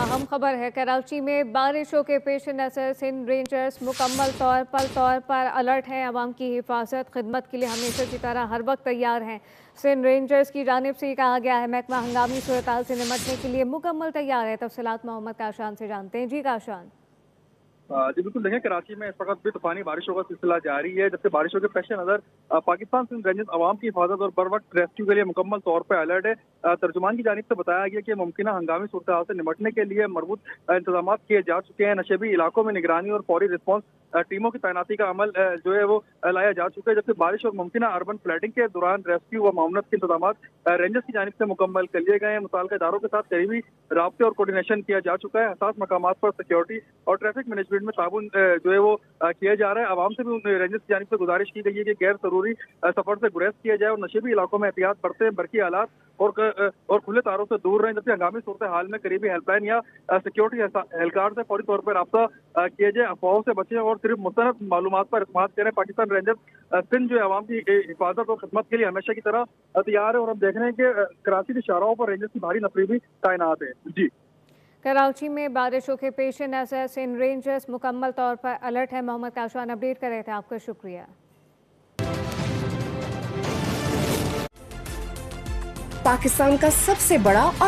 अहम खबर है, कराची में बारिशों के पेश नज़र सिंध रेंजर्स मुकम्मल तौर पर अलर्ट हैं। अवाम की हिफाजत खिदमत के लिए हमेशा की तरह हर वक्त तैयार हैं। सिंध रेंजर्स की जानिब से कहा गया है महकमा हंगामी सूरत से निमटने के लिए मुकम्मल तैयार है। तफसीलात मोहम्मद काशान से जानते हैं। जी काशान। जी बिल्कुल, देखें कराची में इस वक्त भी तूफानी बारिशों का सिलसिला जारी है। जबकि बारिशों के पेश नज़र पाकिस्तान सिंध रेंजर्स अवाम की हिफाजत और बर वक्त रेस्क्यू के लिए मुकम्मल तौर पर अलर्ट है। तर्जुमान की जानिब से बताया गया कि मुमकिन हंगामी सूरत हाल से निमटने के लिए मरबूत इंतजाम किए जा चुके हैं। नशेबी इलाकों में निगरानी और फौरी रिस्पॉन्स टीमों की तैनाती का अमल जो है वो लाया जा चुका है। जबकि बारिश और मुमकिन अर्बन फ्लडिंग के दौरान रेस्क्यू व मामलत के इंतजाम रेंजर्स की जानिब से मुकम्मल कर लिए गए हैं। मुताल्लिका इदारों के साथ करीबी राब्ते और कोऑर्डिनेशन किया जा चुका है। हसास मकामात पर सिक्योरिटी और ट्रैफिक मैनेजमेंट में ताउन जो है वो किया जा रहा है। आवाम से भी रेंजर्स की जानिब से गुजारिश की गई है कि गैर जरूरी सफर से गुरेज किया जाए और नशेबी इलाकों में एहतियात बरतें, बरकी हालात और खुले तारों से दूर रहें। जबकि हंगामी सूरत हाल में करीबी हेल्पलाइन या सिक्योरिटी एहलकार से फौरी तौर पर रब्ता किया जाए। अफवाहों से बचें और सिर्फ मुस्तनद मालूमात पर इस्तेमाल करें। पाकिस्तान रेंजर्स सिंध जो है आवाम की हिफाजत और खिदमत के लिए हमेशा की तरह तैयार है। और हम देख रहे हैं कि कराची के शाहराहों पर रेंजर्स की भारी नफरी भी तैनात है। जी, कराची में बारिशों के पेश नज़र सिंध रेंजर्स मुकम्मल तौर पर अलर्ट है। मोहम्मद काशान अपडेट कर रहे थे, आपका शुक्रिया। पाकिस्तान का सबसे बड़ा